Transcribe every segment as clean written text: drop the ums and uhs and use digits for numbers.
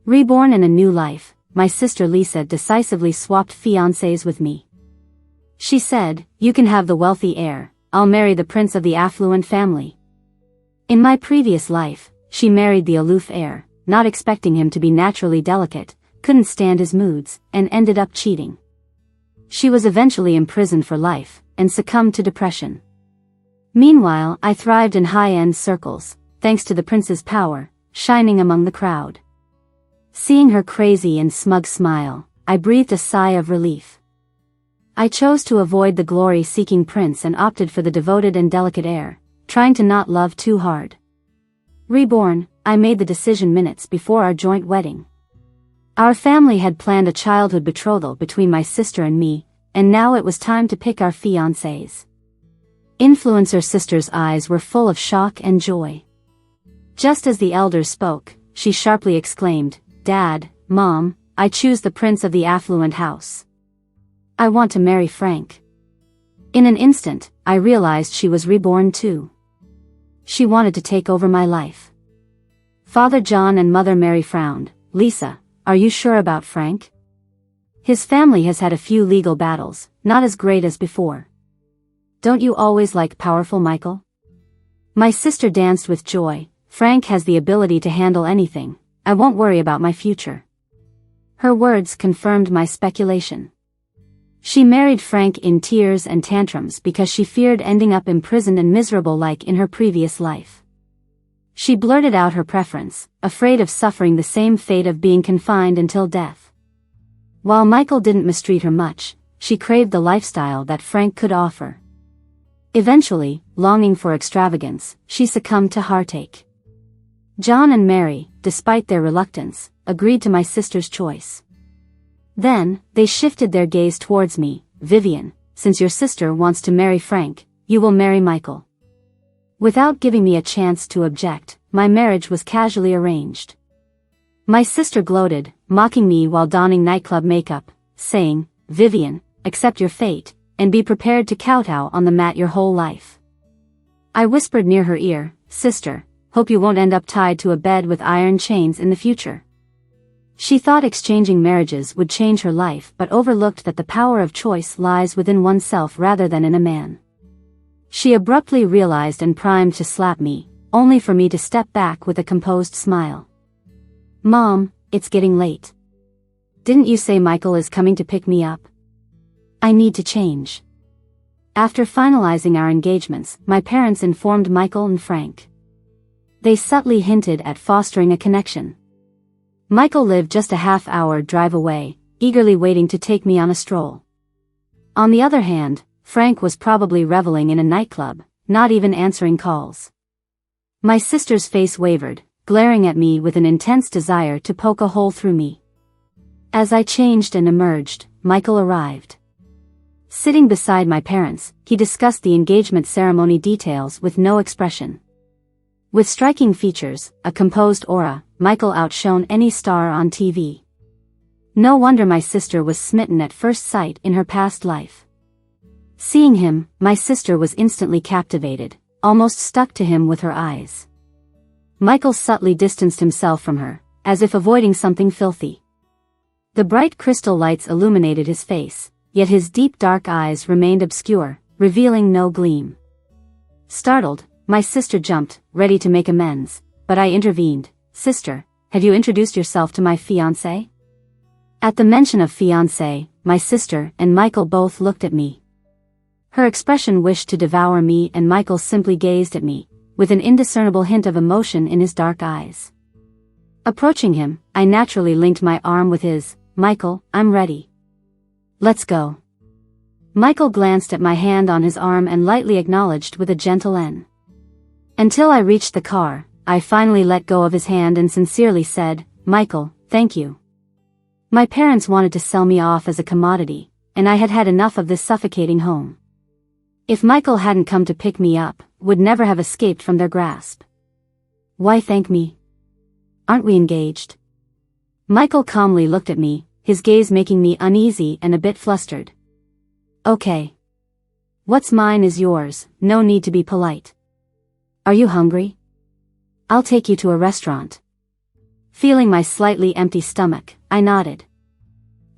Reborn in a new life, my sister Lisa decisively swapped fiancés with me. She said, "You can have the wealthy heir, I'll marry the prince of the affluent family." In my previous life, she married the aloof heir, not expecting him to be naturally delicate, couldn't stand his moods, and ended up cheating. She was eventually imprisoned for life, and succumbed to depression. Meanwhile, I thrived in high-end circles, thanks to the prince's power, shining among the crowd. Seeing her crazy and smug smile, I breathed a sigh of relief. I chose to avoid the glory-seeking prince and opted for the devoted and delicate heir, trying to not love too hard. Reborn, I made the decision minutes before our joint wedding. Our family had planned a childhood betrothal between my sister and me, and now it was time to pick our fiancés. Influencer sister's eyes were full of shock and joy. Just as the elders spoke, she sharply exclaimed, "Dad, Mom, I choose the prince of the affluent house. I want to marry Frank." In an instant, I realized she was reborn too. She wanted to take over my life. Father John and Mother Mary frowned. "Lisa, are you sure about Frank? His family has had a few legal battles, not as great as before. Don't you always like powerful Michael?" My sister danced with joy. "Frank has the ability to handle anything. I won't worry about my future." Her words confirmed my speculation. She married Frank in tears and tantrums because she feared ending up imprisoned and miserable like in her previous life. She blurted out her preference, afraid of suffering the same fate of being confined until death. While Michael didn't mistreat her much, she craved the lifestyle that Frank could offer. Eventually, longing for extravagance, she succumbed to heartache. John and Mary, despite their reluctance, agreed to my sister's choice. Then, they shifted their gaze towards me. "Vivian, since your sister wants to marry Frank, you will marry Michael." Without giving me a chance to object, my marriage was casually arranged. My sister gloated, mocking me while donning nightclub makeup, saying, "Vivian, accept your fate, and be prepared to kowtow on the mat your whole life." I whispered near her ear, "Sister, hope you won't end up tied to a bed with iron chains in the future." She thought exchanging marriages would change her life but overlooked that the power of choice lies within oneself rather than in a man. She abruptly realized and primed to slap me, only for me to step back with a composed smile. "Mom, it's getting late. Didn't you say Michael is coming to pick me up? I need to change." After finalizing our engagements, my parents informed Michael and Frank. They subtly hinted at fostering a connection. Michael lived just a half-hour drive away, eagerly waiting to take me on a stroll. On the other hand, Frank was probably reveling in a nightclub, not even answering calls. My sister's face wavered, glaring at me with an intense desire to poke a hole through me. As I changed and emerged, Michael arrived. Sitting beside my parents, he discussed the engagement ceremony details with no expression. With striking features, a composed aura, Michael outshone any star on TV. No wonder my sister was smitten at first sight in her past life. Seeing him, my sister was instantly captivated, almost stuck to him with her eyes. Michael subtly distanced himself from her, as if avoiding something filthy. The bright crystal lights illuminated his face, yet his deep dark eyes remained obscure, revealing no gleam. Startled, my sister jumped, ready to make amends, but I intervened. "Sister, have you introduced yourself to my fiancé?" At the mention of fiancé, my sister and Michael both looked at me. Her expression wished to devour me and Michael simply gazed at me, with an indiscernible hint of emotion in his dark eyes. Approaching him, I naturally linked my arm with his. "Michael, I'm ready. Let's go." Michael glanced at my hand on his arm and lightly acknowledged with a gentle N. Until I reached the car, I finally let go of his hand and sincerely said, "Michael, thank you." My parents wanted to sell me off as a commodity, and I had had enough of this suffocating home. If Michael hadn't come to pick me up, would never have escaped from their grasp. "Why thank me? Aren't we engaged?" Michael calmly looked at me, his gaze making me uneasy and a bit flustered. "Okay. What's mine is yours, no need to be polite. Are you hungry? I'll take you to a restaurant." Feeling my slightly empty stomach, I nodded.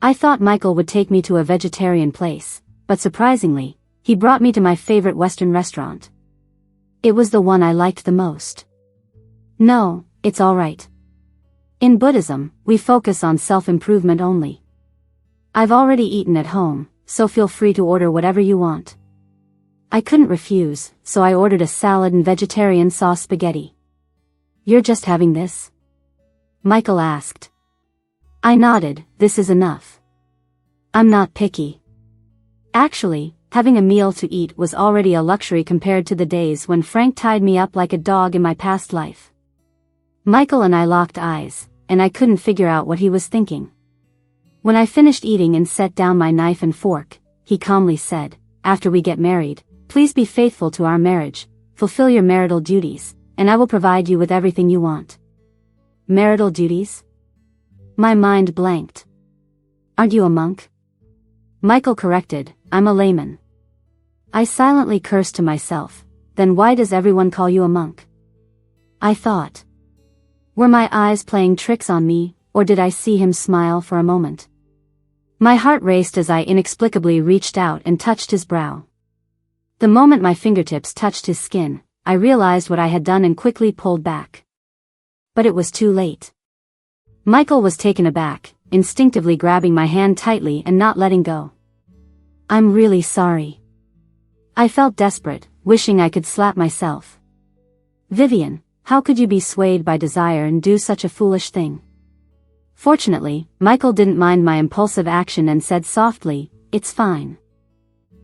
I thought Michael would take me to a vegetarian place, but surprisingly, he brought me to my favorite Western restaurant. It was the one I liked the most. No, it's alright. In Buddhism, we focus on self-improvement only. I've already eaten at home, so feel free to order whatever you want. I couldn't refuse, so I ordered a salad and vegetarian sauce spaghetti. You're just having this? Michael asked. I nodded, this is enough. I'm not picky. Actually, having a meal to eat was already a luxury compared to the days when Frank tied me up like a dog in my past life. Michael and I locked eyes, and I couldn't figure out what he was thinking. When I finished eating and set down my knife and fork, he calmly said, after we get married, please be faithful to our marriage, fulfill your marital duties, and I will provide you with everything you want. Marital duties? My mind blanked. Aren't you a monk? Michael corrected, I'm a layman. I silently cursed to myself, then why does everyone call you a monk? I thought. Were my eyes playing tricks on me, or did I see him smile for a moment? My heart raced as I inexplicably reached out and touched his brow. The moment my fingertips touched his skin, I realized what I had done and quickly pulled back. But it was too late. Michael was taken aback, instinctively grabbing my hand tightly and not letting go. I'm really sorry. I felt desperate, wishing I could slap myself. Vivian, how could you be swayed by desire and do such a foolish thing? Fortunately, Michael didn't mind my impulsive action and said softly, it's fine.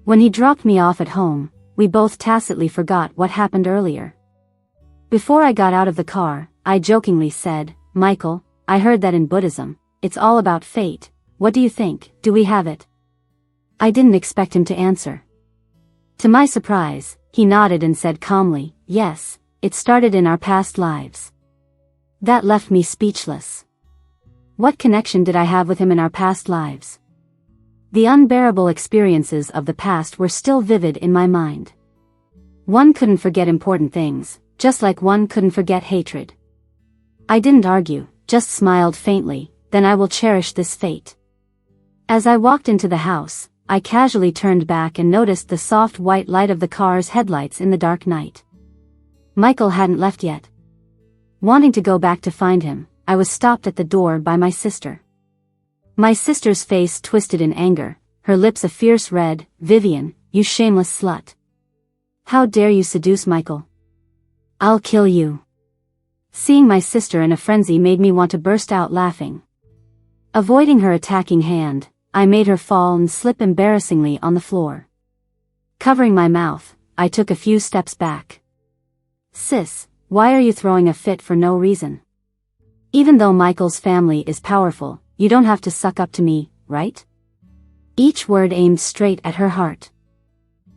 When he dropped me off at home, we both tacitly forgot what happened earlier. Before I got out of the car, I jokingly said, Michael, I heard that in Buddhism, it's all about fate. What do you think, do we have it? I didn't expect him to answer. To my surprise, he nodded and said calmly, yes, it started in our past lives. That left me speechless. What connection did I have with him in our past lives? The unbearable experiences of the past were still vivid in my mind. One couldn't forget important things, just like one couldn't forget hatred. I didn't argue, just smiled faintly, then I will cherish this fate. As I walked into the house, I casually turned back and noticed the soft white light of the car's headlights in the dark night. Michael hadn't left yet. Wanting to go back to find him, I was stopped at the door by my sister. My sister's face twisted in anger, her lips a fierce red. Vivian, you shameless slut. How dare you seduce Michael? I'll kill you. Seeing my sister in a frenzy made me want to burst out laughing. Avoiding her attacking hand, I made her fall and slip embarrassingly on the floor. Covering my mouth, I took a few steps back. Sis, why are you throwing a fit for no reason? Even though Michael's family is powerful, you don't have to suck up to me, right? Each word aimed straight at her heart.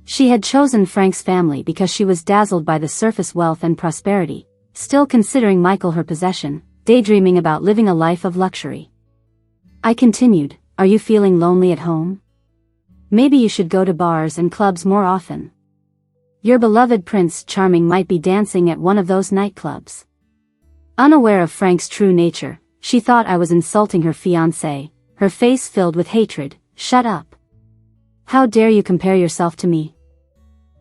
She had chosen Frank's family because she was dazzled by the surface wealth and prosperity, still considering Michael her possession, daydreaming about living a life of luxury. I continued, are you feeling lonely at home? Maybe you should go to bars and clubs more often. Your beloved Prince Charming might be dancing at one of those nightclubs. Unaware of Frank's true nature, she thought I was insulting her fiancé, her face filled with hatred. Shut up. How dare you compare yourself to me?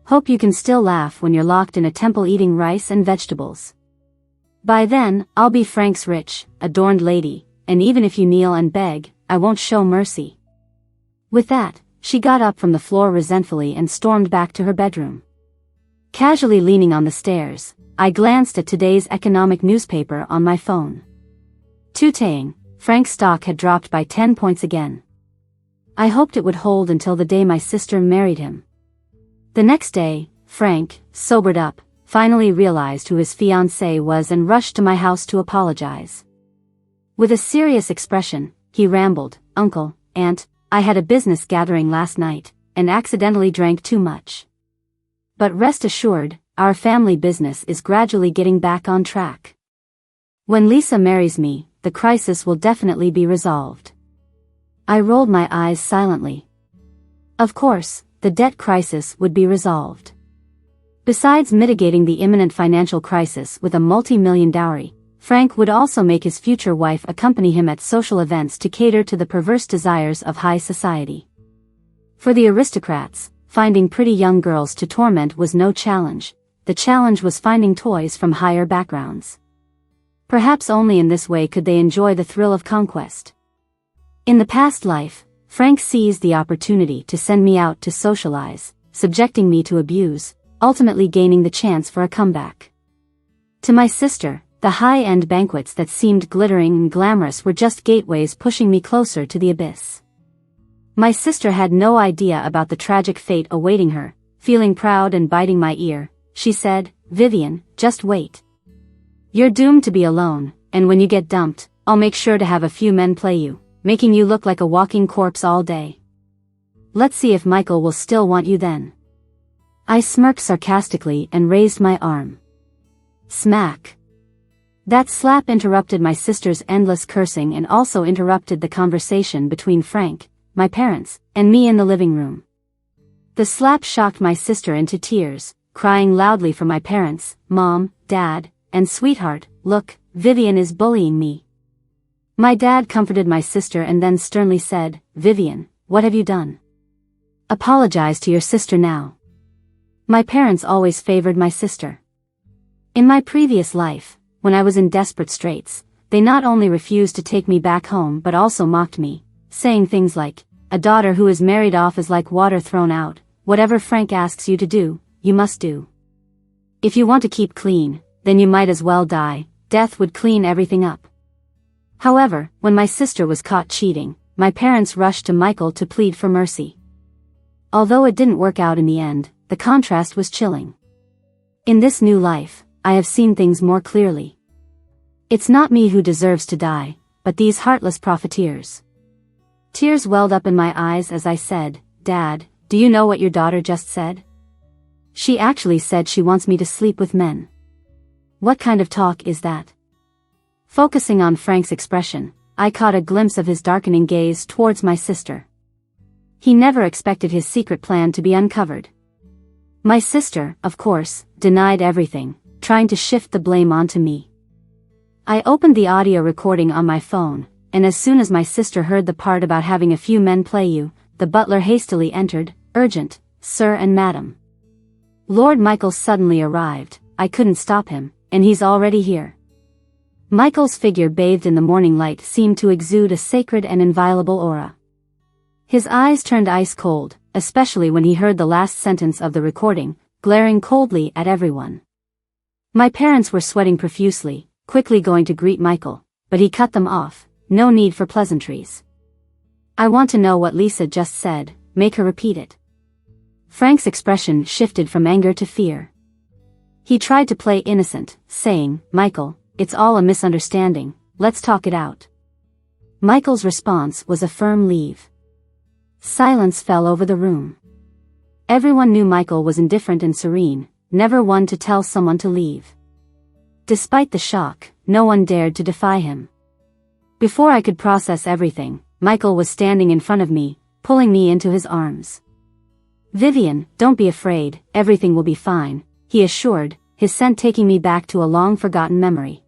Hope you can still laugh when you're locked in a temple eating rice and vegetables. By then, I'll be Frank's rich, adorned lady, and even if you kneel and beg, I won't show mercy. With that, she got up from the floor resentfully and stormed back to her bedroom. Casually leaning on the stairs, I glanced at today's economic newspaper on my phone. Tutaying, Frank's stock had dropped by 10 points again. I hoped it would hold until the day my sister married him. The next day, Frank, sobered up, finally realized who his fiancée was and rushed to my house to apologize. With a serious expression, he rambled, Uncle, Aunt, I had a business gathering last night, and accidentally drank too much. But rest assured, our family business is gradually getting back on track. When Lisa marries me, the crisis will definitely be resolved. I rolled my eyes silently. Of course, the debt crisis would be resolved. Besides mitigating the imminent financial crisis with a multi-million dowry, Frank would also make his future wife accompany him at social events to cater to the perverse desires of high society. For the aristocrats, finding pretty young girls to torment was no challenge. The challenge was finding toys from higher backgrounds. Perhaps only in this way could they enjoy the thrill of conquest. In the past life, Frank seized the opportunity to send me out to socialize, subjecting me to abuse, ultimately gaining the chance for a comeback. To my sister, the high-end banquets that seemed glittering and glamorous were just gateways pushing me closer to the abyss. My sister had no idea about the tragic fate awaiting her. Feeling proud and biting my ear, she said, "Vivian, just wait. You're doomed to be alone, and when you get dumped, I'll make sure to have a few men play you, making you look like a walking corpse all day. Let's see if Michael will still want you then." I smirked sarcastically and raised my arm. Smack. That slap interrupted my sister's endless cursing and also interrupted the conversation between Frank, my parents, and me in the living room. The slap shocked my sister into tears, crying loudly for my parents, "Mom, Dad, and sweetheart, look, Vivian is bullying me." My dad comforted my sister and then sternly said, "Vivian, what have you done? Apologize to your sister now." My parents always favored my sister. In my previous life, when I was in desperate straits, they not only refused to take me back home but also mocked me, saying things like, "A daughter who is married off is like water thrown out. Whatever Frank asks you to do, you must do. If you want to keep clean, then you might as well die. Death would clean everything up." However, when my sister was caught cheating, my parents rushed to Michael to plead for mercy. Although it didn't work out in the end, the contrast was chilling. In this new life, I have seen things more clearly. It's not me who deserves to die, but these heartless profiteers. Tears welled up in my eyes as I said, "Dad, do you know what your daughter just said? She actually said she wants me to sleep with men. What kind of talk is that?" Focusing on Frank's expression, I caught a glimpse of his darkening gaze towards my sister. He never expected his secret plan to be uncovered. My sister, of course, denied everything, trying to shift the blame onto me. I opened the audio recording on my phone, and as soon as my sister heard the part about having a few men play you, the butler hastily entered, "Urgent, sir and madam. Lord Michael suddenly arrived. I couldn't stop him, and he's already here." Michael's figure bathed in the morning light seemed to exude a sacred and inviolable aura. His eyes turned ice cold, especially when he heard the last sentence of the recording, glaring coldly at everyone. My parents were sweating profusely, quickly going to greet Michael, but he cut them off. "No need for pleasantries. I want to know what Lisa just said, make her repeat it." Frank's expression shifted from anger to fear. He tried to play innocent, saying, "Michael, it's all a misunderstanding, let's talk it out." Michael's response was a firm leave. Silence fell over the room. Everyone knew Michael was indifferent and serene, never one to tell someone to leave. Despite the shock, no one dared to defy him. Before I could process everything, Michael was standing in front of me, pulling me into his arms. "Vivian, don't be afraid, everything will be fine," he assured, his scent taking me back to a long-forgotten memory.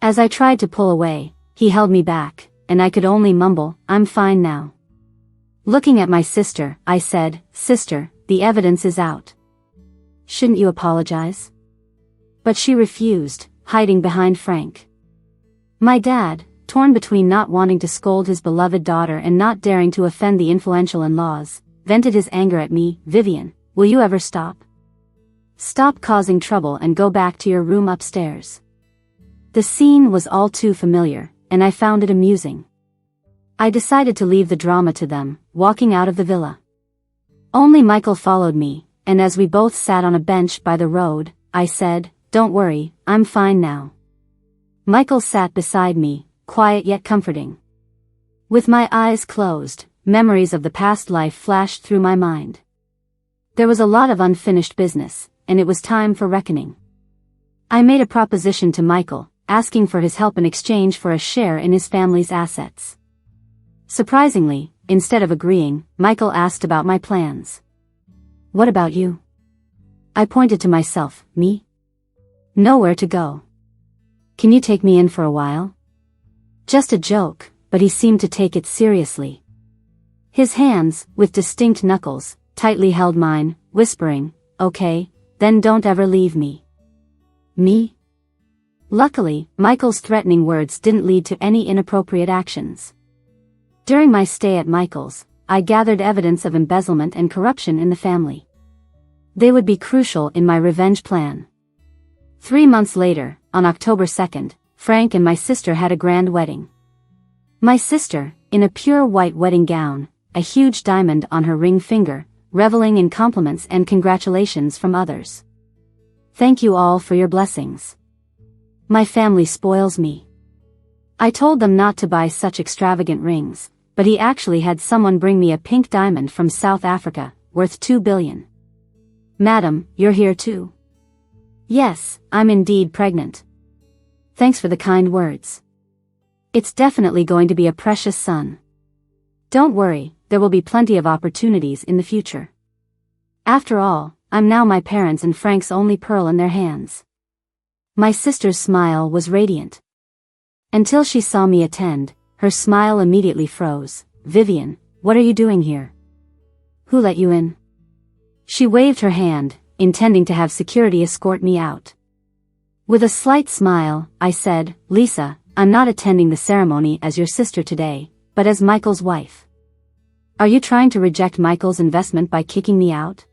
As I tried to pull away, he held me back, and I could only mumble, "I'm fine now." Looking at my sister, I said, "Sister, the evidence is out. Shouldn't you apologize?" But she refused, hiding behind Frank. My dad, torn between not wanting to scold his beloved daughter and not daring to offend the influential in-laws, vented his anger at me. "Vivian, will you ever stop? Stop causing trouble and go back to your room upstairs." The scene was all too familiar, and I found it amusing. I decided to leave the drama to them, walking out of the villa. Only Michael followed me, and as we both sat on a bench by the road, I said, "Don't worry, I'm fine now." Michael sat beside me, quiet yet comforting. With my eyes closed, memories of the past life flashed through my mind. There was a lot of unfinished business, and it was time for reckoning. I made a proposition to Michael, asking for his help in exchange for a share in his family's assets. Surprisingly, instead of agreeing, Michael asked about my plans. "What about you?" I pointed to myself. "Me? Nowhere to go. can you take me in for a while? Just a joke, but he seemed to take it seriously. His hands, with distinct knuckles, tightly held mine, whispering, okay, then don't ever leave me. Me? Luckily, Michael's threatening words didn't lead to any inappropriate actions. During my stay at Michael's, I gathered evidence of embezzlement and corruption in the family. They would be crucial in my revenge plan. 3 months later, on October 2nd, Frank and my sister had a grand wedding. My sister, in a pure white wedding gown, a huge diamond on her ring finger, reveling in compliments and congratulations from others. Thank you all for your blessings. My family spoils me. I told them not to buy such extravagant rings, but he actually had someone bring me a pink diamond from South Africa, worth 2 billion. Madam, you're here too? Yes, I'm indeed pregnant. Thanks for the kind words. It's definitely going to be a precious son. Don't worry, there will be plenty of opportunities in the future. After all, I'm now my parents' and Frank's only pearl in their hands. My sister's smile was radiant. Until she saw me attend, her smile immediately froze. Vivian, what are you doing here? Who let you in? She waved her hand, intending to have security escort me out. With a slight smile, I said, Lisa, I'm not attending the ceremony as your sister today, but as Michael's wife. Are you trying to reject Michael's investment by kicking me out?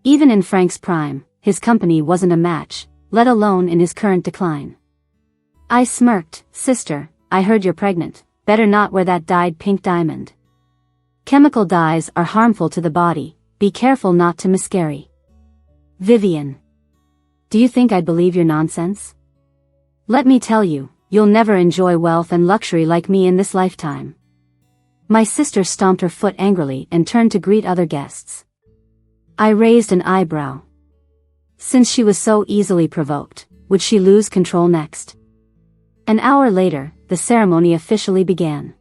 Even in Frank's prime, his company wasn't a match, let alone in his current decline. I smirked. Sister, I heard you're pregnant, better not wear that dyed pink diamond. Chemical dyes are harmful to the body, be careful not to miscarry. Vivian. Do you think I'd believe your nonsense? Let me tell you, you'll never enjoy wealth and luxury like me in this lifetime. My sister stomped her foot angrily and turned to greet other guests. I raised an eyebrow. Since she was so easily provoked, would she lose control next? An hour later, the ceremony officially began.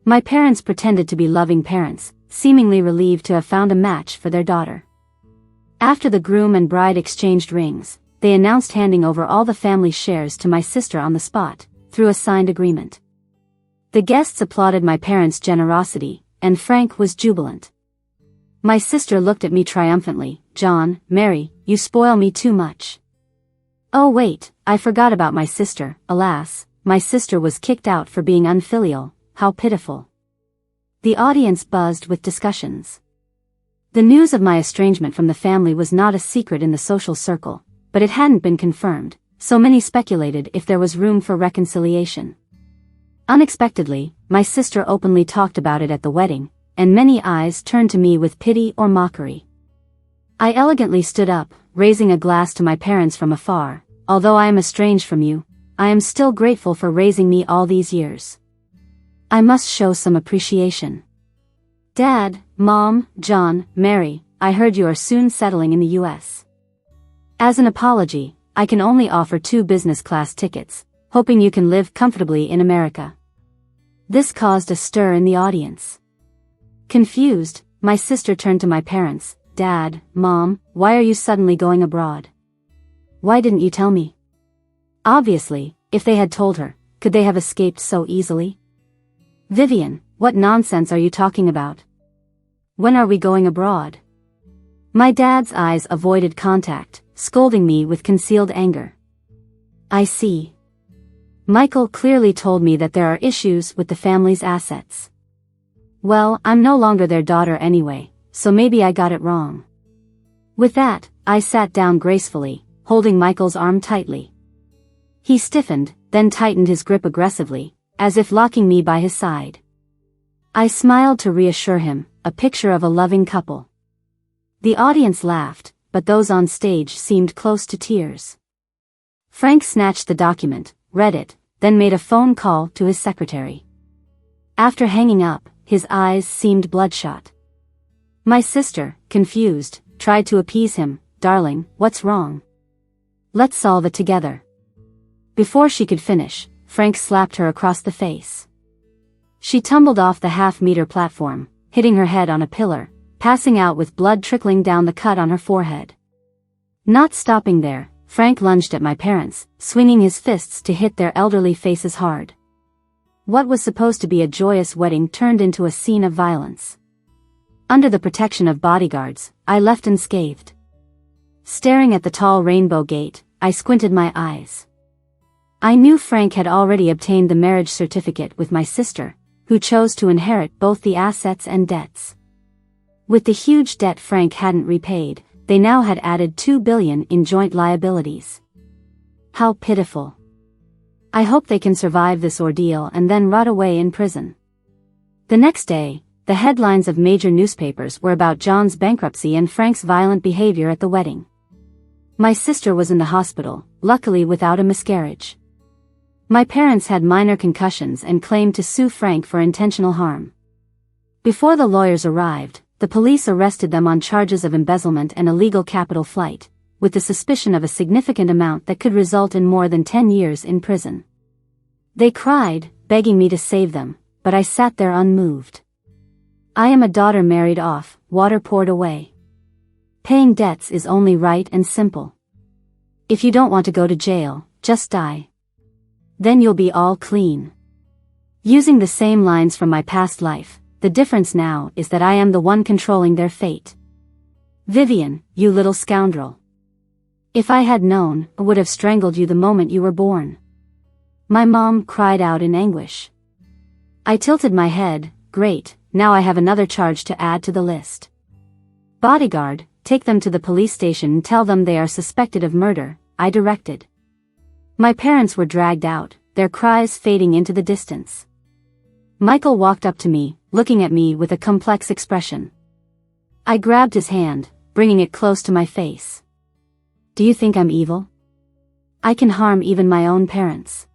My parents pretended to be loving parents, seemingly relieved to have found a match for their daughter. After the groom and bride exchanged rings, they announced handing over all the family shares to my sister on the spot, through a signed agreement. The guests applauded my parents' generosity, and Frank was jubilant. My sister looked at me triumphantly. John, Mary, you spoil me too much. Oh wait, I forgot about my sister. Alas, my sister was kicked out for being unfilial. How pitiful. The audience buzzed with discussions. The news of my estrangement from the family was not a secret in the social circle, but it hadn't been confirmed, so many speculated if there was room for reconciliation. Unexpectedly, my sister openly talked about it at the wedding, and many eyes turned to me with pity or mockery. I elegantly stood up, raising a glass to my parents from afar. Although I am estranged from you, I am still grateful for raising me all these years. I must show some appreciation. Dad, Mom, John, Mary, I heard you are soon settling in the US. As an apology, I can only offer 2 business class tickets, hoping you can live comfortably in America. This caused a stir in the audience. Confused, my sister turned to my parents. Dad, Mom, why are you suddenly going abroad? Why didn't you tell me? Obviously, if they had told her, could they have escaped so easily? Vivian, what nonsense are you talking about? When are we going abroad? My dad's eyes avoided contact, scolding me with concealed anger. I see. Michael clearly told me that there are issues with the family's assets. Well, I'm no longer their daughter anyway, so maybe I got it wrong. With that, I sat down gracefully, holding Michael's arm tightly. He stiffened, then tightened his grip aggressively, as if locking me by his side. I smiled to reassure him, a picture of a loving couple. The audience laughed, but those on stage seemed close to tears. Frank snatched the document, read it, then made a phone call to his secretary. After hanging up, his eyes seemed bloodshot. My sister, confused, tried to appease him. Darling, what's wrong? Let's solve it together. Before she could finish, Frank slapped her across the face. She tumbled off the half-meter platform, hitting her head on a pillar, passing out with blood trickling down the cut on her forehead. Not stopping there, Frank lunged at my parents, swinging his fists to hit their elderly faces hard. What was supposed to be a joyous wedding turned into a scene of violence. Under the protection of bodyguards, I left unscathed. Staring at the tall rainbow gate, I squinted my eyes. I knew Frank had already obtained the marriage certificate with my sister, who chose to inherit both the assets and debts. With the huge debt Frank hadn't repaid, they now had added $2 billion in joint liabilities. How pitiful. I hope they can survive this ordeal and then rot away in prison. The next day, the headlines of major newspapers were about John's bankruptcy and Frank's violent behavior at the wedding. My sister was in the hospital, luckily without a miscarriage. My parents had minor concussions and claimed to sue Frank for intentional harm. Before the lawyers arrived, the police arrested them on charges of embezzlement and illegal capital flight, with the suspicion of a significant amount that could result in more than 10 years in prison. They cried, begging me to save them, but I sat there unmoved. I am a daughter married off, water poured away. Paying debts is only right and simple. If you don't want to go to jail, just die. Then you'll be all clean. Using the same lines from my past life, the difference now is that I am the one controlling their fate. Vivian, you little scoundrel. If I had known, I would have strangled you the moment you were born. My mom cried out in anguish. I tilted my head. Great, now I have another charge to add to the list. Bodyguard, take them to the police station and tell them they are suspected of murder, I directed. My parents were dragged out, their cries fading into the distance. Michael walked up to me, looking at me with a complex expression. I grabbed his hand, bringing it close to my face. Do you think I'm evil? I can harm even my own parents.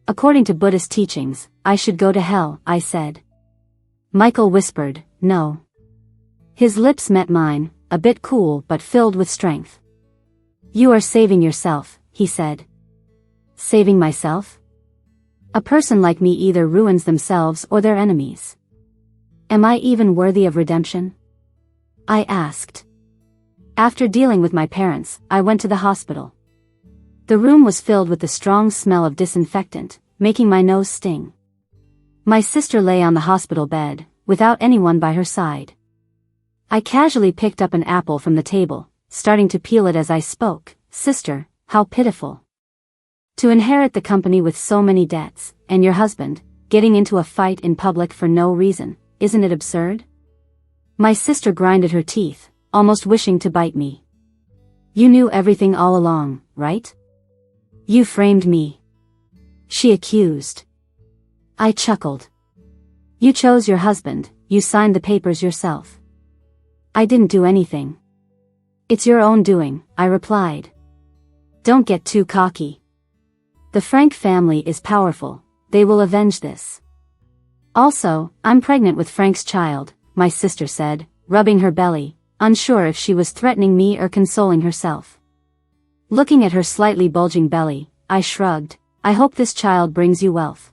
According to Buddhist teachings, I should go to hell, I said. Michael whispered, no. His lips met mine, a bit cool but filled with strength. You are saving yourself, he said. Saving myself? A person like me either ruins themselves or their enemies. Am I even worthy of redemption? I asked. After dealing with my parents, I went to the hospital. The room was filled with the strong smell of disinfectant, making my nose sting. My sister lay on the hospital bed, without anyone by her side. I casually picked up an apple from the table, starting to peel it as I spoke. Sister, how pitiful. To inherit the company with so many debts, and your husband, getting into a fight in public for no reason, isn't it absurd? My sister grinded her teeth, almost wishing to bite me. You knew everything all along, right? You framed me. She accused. I chuckled. You chose your husband, you signed the papers yourself. I didn't do anything. It's your own doing, I replied. Don't get too cocky. The Frank family is powerful, they will avenge this. Also, I'm pregnant with Frank's child, my sister said, rubbing her belly, unsure if she was threatening me or consoling herself. Looking at her slightly bulging belly, I shrugged. I hope this child brings you wealth.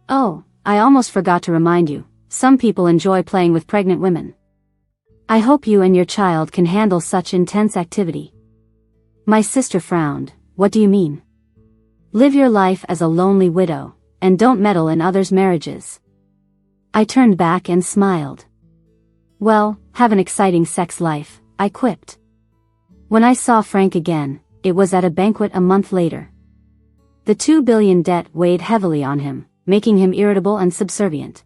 Oh, I almost forgot to remind you, some people enjoy playing with pregnant women. I hope you and your child can handle such intense activity. My sister frowned. What do you mean? Live your life as a lonely widow, and don't meddle in others' marriages. I turned back and smiled. Well, have an exciting sex life, I quipped. When I saw Frank again, it was at a banquet a month later. The $2 billion debt weighed heavily on him, making him irritable and subservient.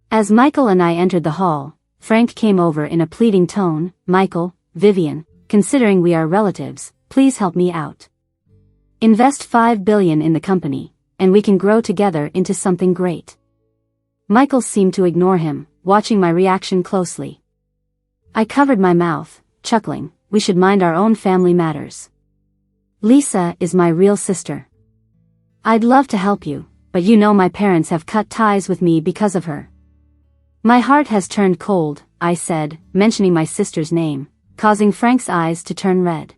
As Michael and I entered the hall, Frank came over in a pleading tone. Michael, Vivian, considering we are relatives, please help me out. Invest $5 billion in the company, and we can grow together into something great. Michael seemed to ignore him, watching my reaction closely. I covered my mouth, chuckling. We should mind our own family matters. Lisa is my real sister. I'd love to help you, but you know my parents have cut ties with me because of her. My heart has turned cold, I said, mentioning my sister's name, causing Frank's eyes to turn red.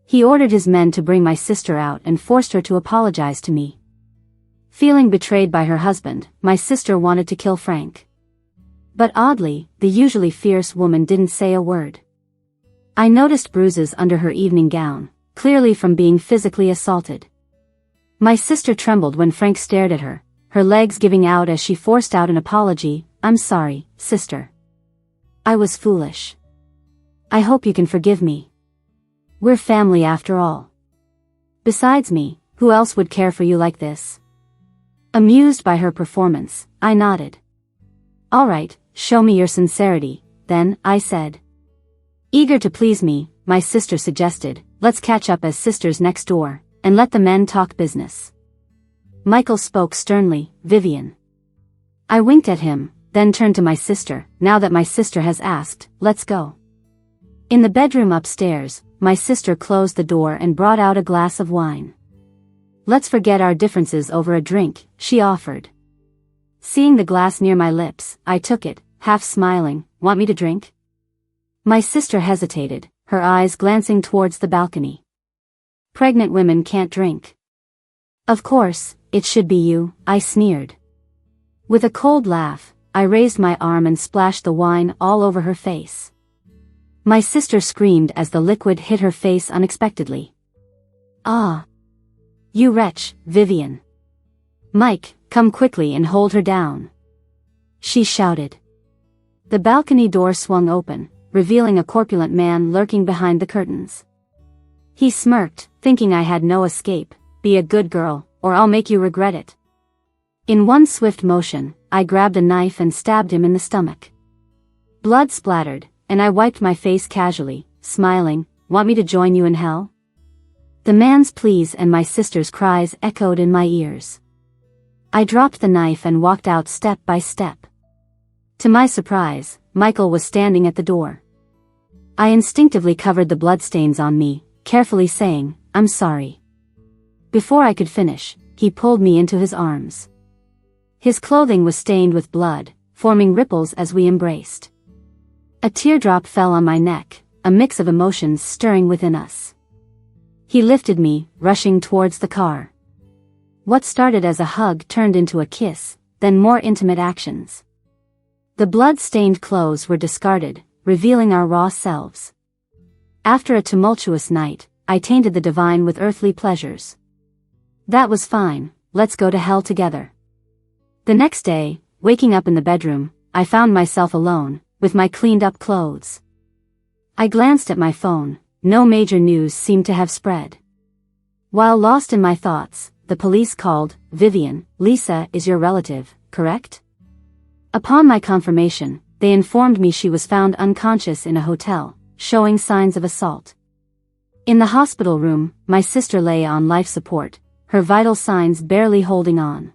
He ordered his men to bring my sister out and forced her to apologize to me. Feeling betrayed by her husband, my sister wanted to kill Frank. But oddly, the usually fierce woman didn't say a word. I noticed bruises under her evening gown, clearly from being physically assaulted. My sister trembled when Frank stared at her, her legs giving out as she forced out an apology. "I'm sorry, sister. I was foolish. I hope you can forgive me. We're family after all. Besides me, who else would care for you like this?" Amused by her performance, I nodded. "All right, show me your sincerity, then," I said. Eager to please me, my sister suggested, "Let's catch up as sisters next door, and let the men talk business." Michael spoke sternly, "Vivian." I winked at him, then turned to my sister. "Now that my sister has asked, let's go." In the bedroom upstairs, my sister closed the door and brought out a glass of wine. "Let's forget our differences over a drink," she offered. Seeing the glass near my lips, I took it, half smiling. "Want me to drink?" My sister hesitated, her eyes glancing towards the balcony. "Pregnant women can't drink." "Of course, it should be you," I sneered. With a cold laugh, I raised my arm and splashed the wine all over her face. My sister screamed as the liquid hit her face unexpectedly. "Ah! You wretch, Vivian. Mike, come quickly and hold her down," she shouted. The balcony door swung open, revealing a corpulent man lurking behind the curtains. He smirked, thinking I had no escape. "Be a good girl, or I'll make you regret it." In one swift motion, I grabbed a knife and stabbed him in the stomach. Blood splattered, and I wiped my face casually, smiling. "Want me to join you in hell?" The man's pleas and my sister's cries echoed in my ears. I dropped the knife and walked out step by step. To my surprise, Michael was standing at the door. I instinctively covered the bloodstains on me, carefully saying, "I'm sorry." Before I could finish, he pulled me into his arms. His clothing was stained with blood, forming ripples as we embraced. A teardrop fell on my neck, a mix of emotions stirring within us. He lifted me, rushing towards the car. What started as a hug turned into a kiss, then more intimate actions. The blood-stained clothes were discarded, revealing our raw selves. After a tumultuous night, I tainted the divine with earthly pleasures. That was fine, let's go to hell together. The next day, waking up in the bedroom, I found myself alone, with my cleaned-up clothes. I glanced at my phone. No major news seemed to have spread. While lost in my thoughts, the police called. "Vivian, Lisa is your relative, correct?" Upon my confirmation, they informed me she was found unconscious in a hotel, showing signs of assault. In the hospital room, my sister lay on life support, her vital signs barely holding on.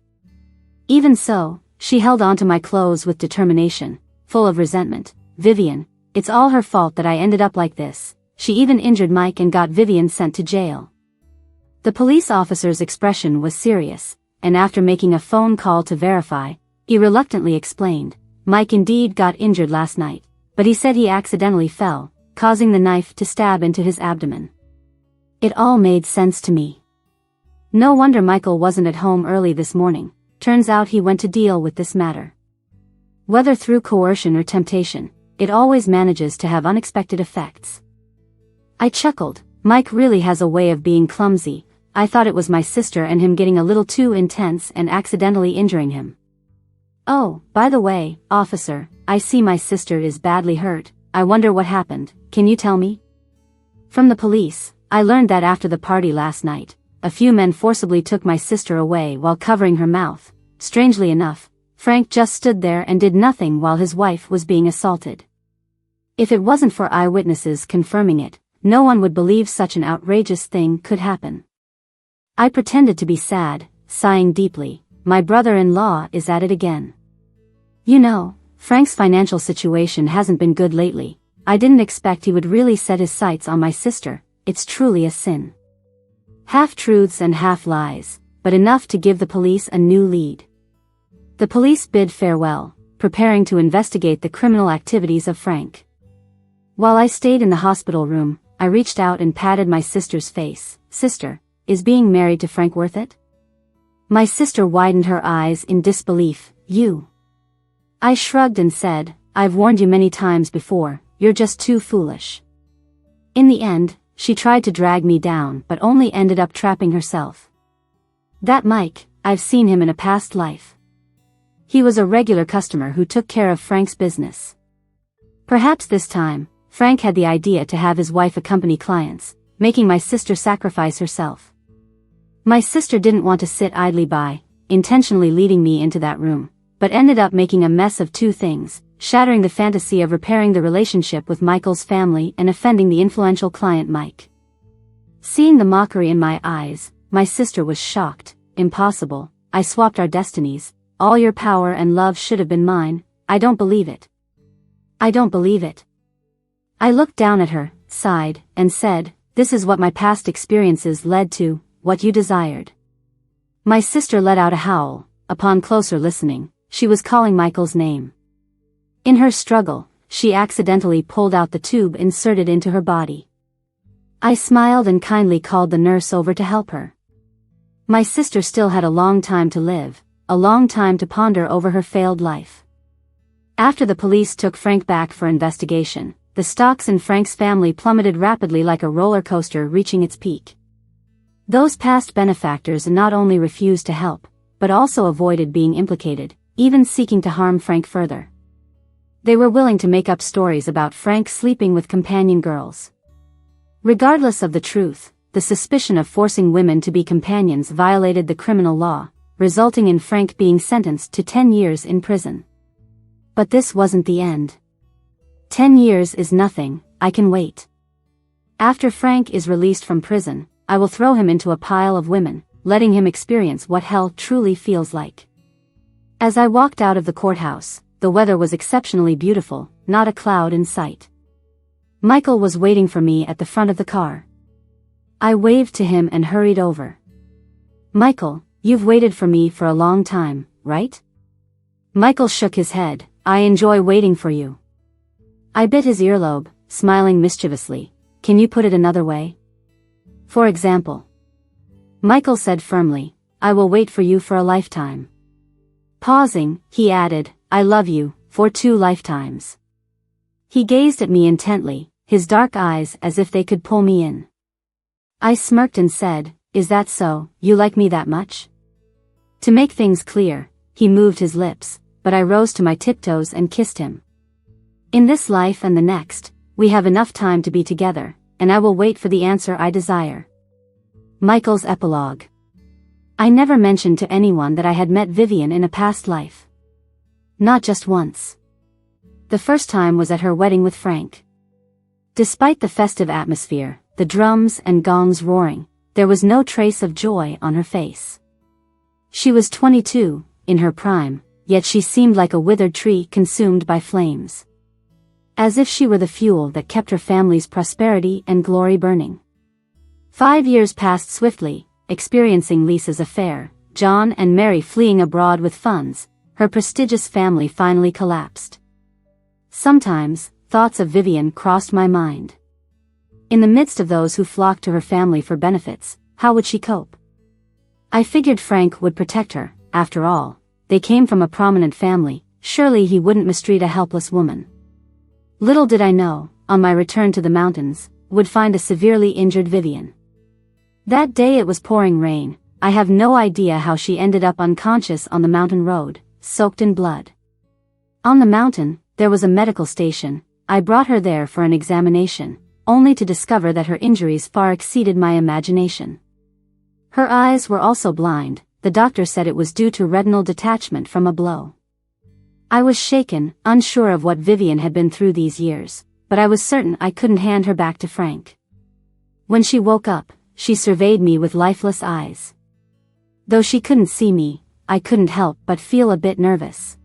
Even so, she held on to my clothes with determination, full of resentment. "Vivian, it's all her fault that I ended up like this. She even injured Mike and got Vivian sent to jail." The police officer's expression was serious, and after making a phone call to verify, he reluctantly explained, "Mike indeed got injured last night, but he said he accidentally fell, causing the knife to stab into his abdomen." It all made sense to me. No wonder Michael wasn't at home early this morning. Turns out he went to deal with this matter. Whether through coercion or temptation, it always manages to have unexpected effects. I chuckled. Mike really has a way of being clumsy. I thought it was my sister and him getting a little too intense and accidentally injuring him. "Oh, by the way, officer, I see my sister is badly hurt. I wonder what happened. Can you tell me?" From the police, I learned that after the party last night, a few men forcibly took my sister away while covering her mouth. Strangely enough, Frank just stood there and did nothing while his wife was being assaulted. If it wasn't for eyewitnesses confirming it, no one would believe such an outrageous thing could happen. I pretended to be sad, sighing deeply. My brother-in-law is at it again. "You know, Frank's financial situation hasn't been good lately. I didn't expect he would really set his sights on my sister. It's truly a sin." Half-truths and half-lies, but enough to give the police a new lead. The police bid farewell, preparing to investigate the criminal activities of Frank. While I stayed in the hospital room, I reached out and patted my sister's face. "Sister, is being married to Frank worth it?" My sister widened her eyes in disbelief. "You?" I shrugged and said, "I've warned you many times before, you're just too foolish." In the end, she tried to drag me down but only ended up trapping herself. That Mike, I've seen him in a past life. He was a regular customer who took care of Frank's business. Perhaps this time, Frank had the idea to have his wife accompany clients, making my sister sacrifice herself. My sister didn't want to sit idly by, intentionally leading me into that room, but ended up making a mess of two things, shattering the fantasy of repairing the relationship with Michael's family and offending the influential client Mike. Seeing the mockery in my eyes, my sister was shocked. Impossible, I swapped our destinies, all your power and love should have been mine, I don't believe it. I don't believe it. I looked down at her, sighed, and said, this is what my past experiences led to, what you desired. My sister let out a howl. Upon closer listening, she was calling Michael's name. In her struggle, she accidentally pulled out the tube inserted into her body. I smiled and kindly called the nurse over to help her. My sister still had a long time to live, a long time to ponder over her failed life. After the police took Frank back for investigation, the stocks in Frank's family plummeted rapidly like a roller coaster reaching its peak. Those past benefactors not only refused to help, but also avoided being implicated, even seeking to harm Frank further. They were willing to make up stories about Frank sleeping with companion girls. Regardless of the truth, the suspicion of forcing women to be companions violated the criminal law, resulting in Frank being sentenced to 10 years in prison. But this wasn't the end. 10 years is nothing, I can wait. After Frank is released from prison, I will throw him into a pile of women, letting him experience what hell truly feels like. As I walked out of the courthouse, the weather was exceptionally beautiful, not a cloud in sight. Michael was waiting for me at the front of the car. I waved to him and hurried over. Michael, you've waited for me for a long time, right? Michael shook his head. I enjoy waiting for you. I bit his earlobe, smiling mischievously. Can you put it another way? For example. Michael said firmly, I will wait for you for a lifetime. Pausing, he added, I love you, for 2 lifetimes. He gazed at me intently, his dark eyes as if they could pull me in. I smirked and said, is that so, you like me that much? To make things clear, he moved his lips, but I rose to my tiptoes and kissed him. In this life and the next, we have enough time to be together, and I will wait for the answer I desire. Michael's epilogue. I never mentioned to anyone that I had met Vivian in a past life. Not just once. The first time was at her wedding with Frank. Despite the festive atmosphere, the drums and gongs roaring, there was no trace of joy on her face. She was 22, in her prime, yet she seemed like a withered tree consumed by flames. As if she were the fuel that kept her family's prosperity and glory burning. 5 years passed swiftly, experiencing Lisa's affair, John and Mary fleeing abroad with funds, her prestigious family finally collapsed. Sometimes, thoughts of Vivian crossed my mind. In the midst of those who flocked to her family for benefits, how would she cope? I figured Frank would protect her, after all, they came from a prominent family, surely he wouldn't mistreat a helpless woman. Little did I know, on my return to the mountains, would find a severely injured Vivian. That day it was pouring rain, I have no idea how she ended up unconscious on the mountain road, soaked in blood. On the mountain, there was a medical station, I brought her there for an examination, only to discover that her injuries far exceeded my imagination. Her eyes were also blind, the doctor said it was due to retinal detachment from a blow. I was shaken, unsure of what Vivian had been through these years, but I was certain I couldn't hand her back to Frank. When she woke up, she surveyed me with lifeless eyes. Though she couldn't see me, I couldn't help but feel a bit nervous.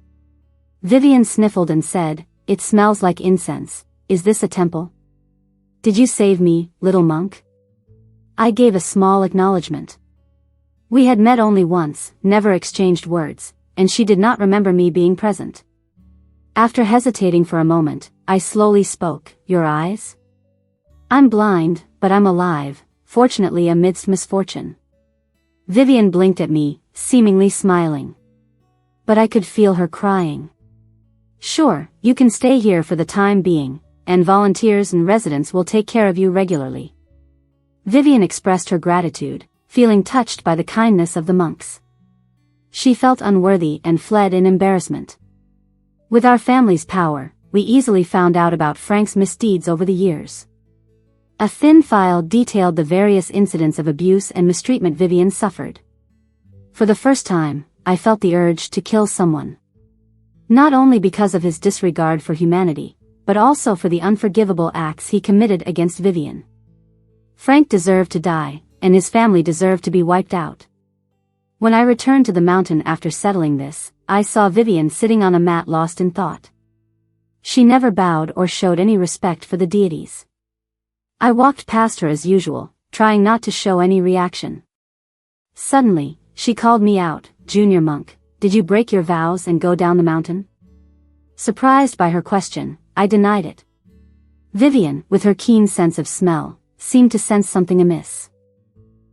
Vivian sniffled and said, "It smells like incense. Is this a temple? Did you save me, little monk?" I gave a small acknowledgement. We had met only once, never exchanged words, and she did not remember me being present. After hesitating for a moment, I slowly spoke, "Your eyes?" "I'm blind, but I'm alive, fortunately amidst misfortune." Vivian blinked at me, seemingly smiling. But I could feel her crying. "Sure, you can stay here for the time being, and volunteers and residents will take care of you regularly. Vivian expressed her gratitude, feeling touched by the kindness of the monks. She felt unworthy and fled in embarrassment. With our family's power, we easily found out about Frank's misdeeds over the years. A thin file detailed the various incidents of abuse and mistreatment Vivian suffered. For the first time, I felt the urge to kill someone. Not only because of his disregard for humanity, but also for the unforgivable acts he committed against Vivian. Frank deserved to die, and his family deserved to be wiped out. When I returned to the mountain after settling this, I saw Vivian sitting on a mat lost in thought. She never bowed or showed any respect for the deities. I walked past her as usual, trying not to show any reaction. Suddenly, she called me out, "Junior monk, did you break your vows and go down the mountain?" Surprised by her question, I denied it. Vivian, with her keen sense of smell, seemed to sense something amiss.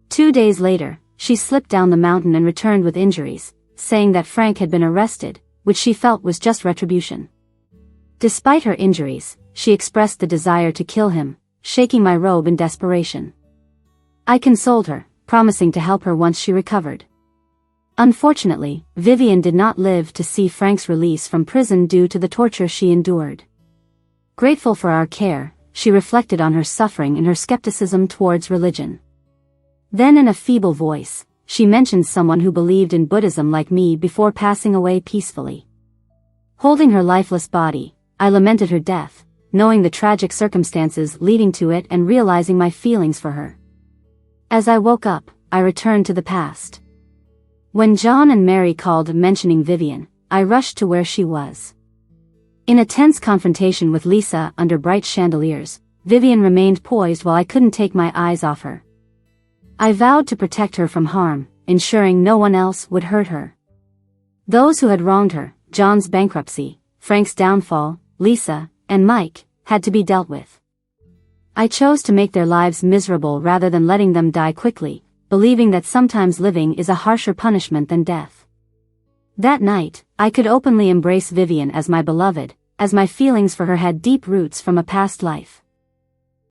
2 days later, she slipped down the mountain and returned with injuries, saying that Frank had been arrested, which she felt was just retribution. Despite her injuries, she expressed the desire to kill him, shaking my robe in desperation. I consoled her, promising to help her once she recovered. Unfortunately, Vivian did not live to see Frank's release from prison due to the torture she endured. Grateful for our care, she reflected on her suffering and her skepticism towards religion. Then in a feeble voice, she mentioned someone who believed in Buddhism like me before passing away peacefully. Holding her lifeless body, I lamented her death, knowing the tragic circumstances leading to it and realizing my feelings for her. As I woke up, I returned to the past. When John and Mary called mentioning Vivian, I rushed to where she was. In a tense confrontation with Lisa under bright chandeliers, Vivian remained poised while I couldn't take my eyes off her. I vowed to protect her from harm, ensuring no one else would hurt her. Those who had wronged her, John's bankruptcy, Frank's downfall, Lisa, and Mike, had to be dealt with. I chose to make their lives miserable rather than letting them die quickly, believing that sometimes living is a harsher punishment than death. That night, I could openly embrace Vivian as my beloved, as my feelings for her had deep roots from a past life.